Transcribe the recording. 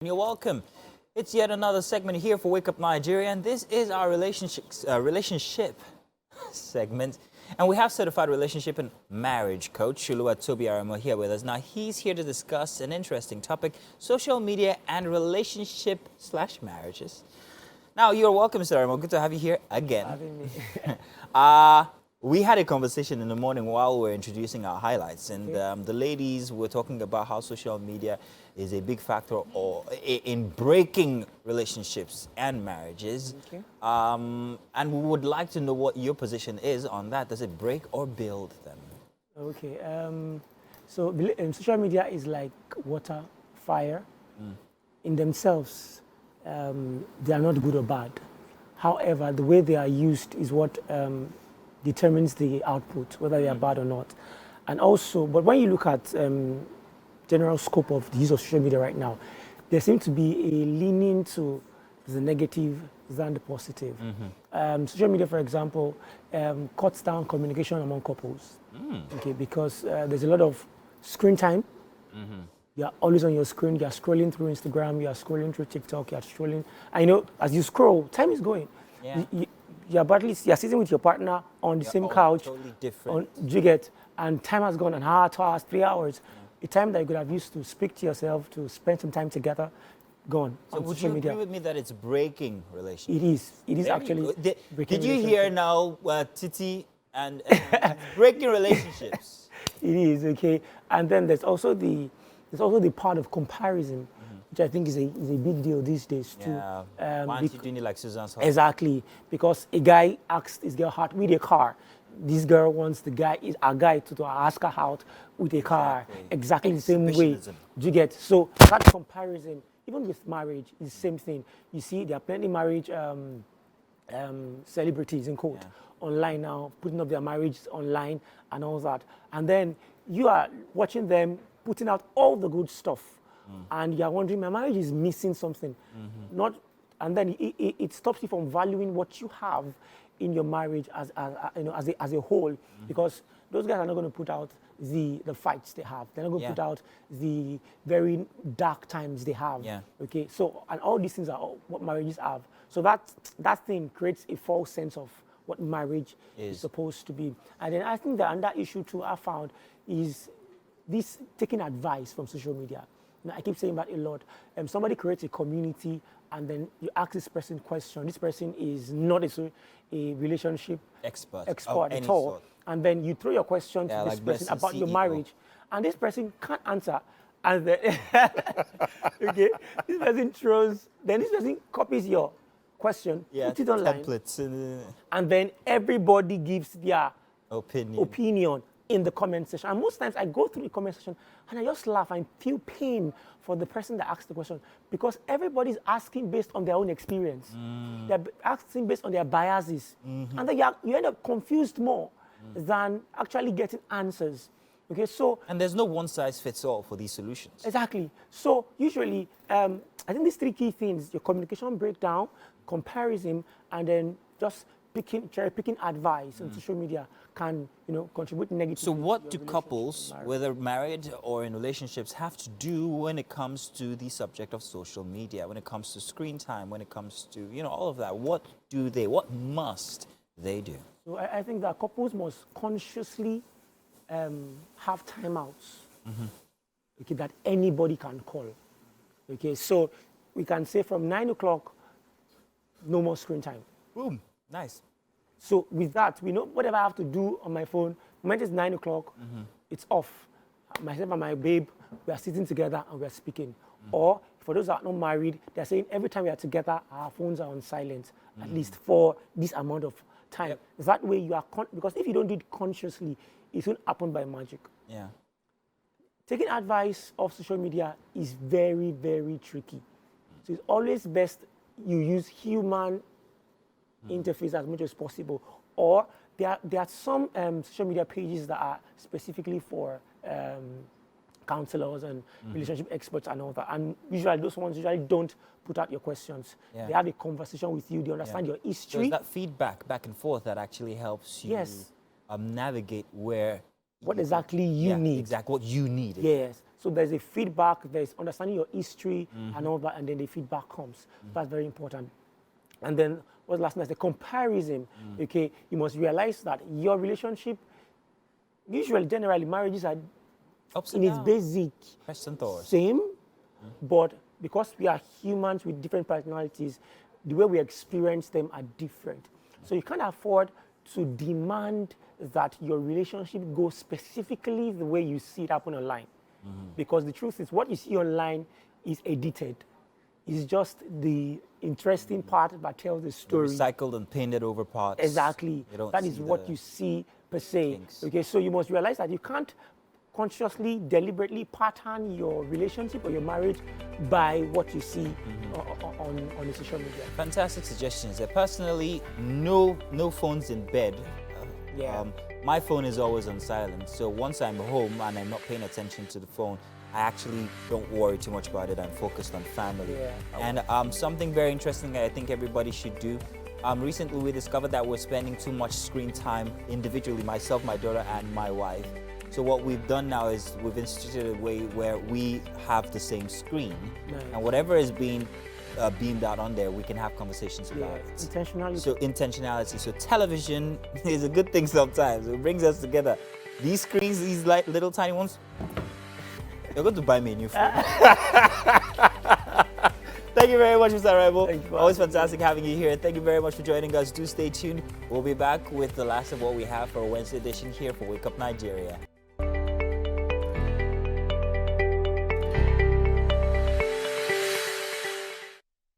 You're welcome. It's yet another segment here for Wake Up Nigeria, and this is our relationship segment. And we have certified relationship and marriage coach Oluwatobi Aremo here with us. Now, he's here to discuss an interesting topic: social media and relationship/marriages. Now, you're welcome, Mr. Aremo. Good to have you here again. Having me. We had a conversation in the morning while we were introducing our highlights, and the ladies were talking about how social media is a big factor in breaking relationships and marriages. Okay. And we would like to know what your position is on that. Does it break or build them? Okay. Social media is like water, fire. In themselves, they are not good or bad. However, the way they are used is what determines the output, whether they are bad or not. And also, but when you look at general scope of the use of social media right now, there seems to be a leaning to the negative than the positive. Social media, for example, cuts down communication among couples. Okay, because there's a lot of screen time. You're always on your screen. You're scrolling through Instagram. You're scrolling through TikTok. You're scrolling. I know as you scroll, time is going. Yeah. You're sitting with your partner on the same couch. Totally different. And time has gone an hour, 2 hours, 3 hours. A time that you could have used to speak to yourself, to spend some time together, gone. So would you agree with me that it's breaking relationships? It is. It is Very actually. good. breaking Did you hear now, Titi and breaking relationships? It is, okay. And then there's also the part of comparison, which I think is a big deal these days too. Yeah. Why aren't you doing it like Susan's husband? Exactly, because a guy asked his girl out with a car. This girl wants a guy to ask her out with a car. Exactly the same way. Exhibitionism. Do you get? So that comparison, even with marriage, is the same thing. You see, there are plenty marriage celebrities in quote online now, putting up their marriages online and all that. And then you are watching them putting out all the good stuff, and you are wondering, my marriage is missing something. And then it stops you from valuing what you have in your marriage as a whole, because those guys are not going to put out the fights they have. They're not going to put out the very dark times they have. Yeah. Okay. So, and all these things are what marriages have. So that thing creates a false sense of what marriage is supposed to be. And then I think that another issue too I found is this taking advice from social media. Now, I keep saying that a lot. Somebody creates a community, and then you ask this person question. This person is not a relationship expert at all. Sort. And then you throw your question to this person about your marriage, and this person can't answer. And then, okay, this person copies your question, puts it online, templates, and then everybody gives their opinion in the comment section. And most times I go through the comment section and I just laugh and feel pain for the person that asked the question, because everybody's asking based on their own experience. They're asking based on their biases. And then you end up confused more than actually getting answers. Okay, so... And there's no one-size-fits-all for these solutions. Exactly. So usually, I think these three key things: your communication breakdown, comparison, and then just cherry-picking advice on social media can, contribute negatively. So what do couples, whether married or in relationships, have to do when it comes to the subject of social media, when it comes to screen time, when it comes to, all of that? What must they do? So I think that couples must consciously have timeouts, okay, that anybody can call. Okay, so we can say from 9 o'clock, no more screen time. Boom, nice. So with that, we know whatever I have to do on my phone, the moment it's 9 o'clock, it's off. Myself and my babe, we are sitting together and we are speaking. Or for those that are not married, they're saying every time we are together, our phones are on silent, at least for this amount of time. That way you are, because if you don't do it consciously, it won't happen by magic. Yeah. Taking advice off social media is very, very tricky. So it's always best you use human interface as much as possible. Or there are some social media pages that are specifically for counselors and relationship experts and all that. And usually those ones don't put out your questions. Yeah. They have a conversation with you. They understand your history. So it's that feedback back and forth that actually helps you navigate what exactly you need. Exactly what you need. Yes. So there's a feedback, there's understanding your history and all that, and then the feedback comes. That's very important. And then what's last night? The comparison. Okay, you must realize that your relationship, usually, generally, marriages are Ups in and its downs. basic Quests and thoughts. same, but because we are humans with different personalities, the way we experience them are different. So you can't afford to demand that your relationship goes specifically the way you see it happen online. Because the truth is, what you see online is edited. It's just the interesting part that tells the story. Recycled and painted over parts. Exactly. You don't That is see what the you see per se. kinks. Okay, so you must realize that you can't consciously, deliberately pattern your relationship or your marriage by what you see on the social media. Fantastic suggestions. Personally, no phones in bed. Yeah. My phone is always on silent, so once I'm home and I'm not paying attention to the phone, I actually don't worry too much about it. I'm focused on family. Yeah. And something very interesting that I think everybody should do. Recently, we discovered that we're spending too much screen time individually, myself, my daughter, and my wife. So what we've done now is we've instituted a way where we have the same screen, Nice. and whatever is being beamed out on there, we can have conversations Yeah. about it. Intentionality. So intentionality. So television is a good thing sometimes. It brings us together. These screens, these little tiny ones, you're going to buy me a new phone. Thank you very much, Mr. Aremo. Thank you for Always having me. fantastic having you here. Thank you very much for joining us. Do stay tuned. We'll be back with the last of what we have for a Wednesday edition here for Wake Up Nigeria.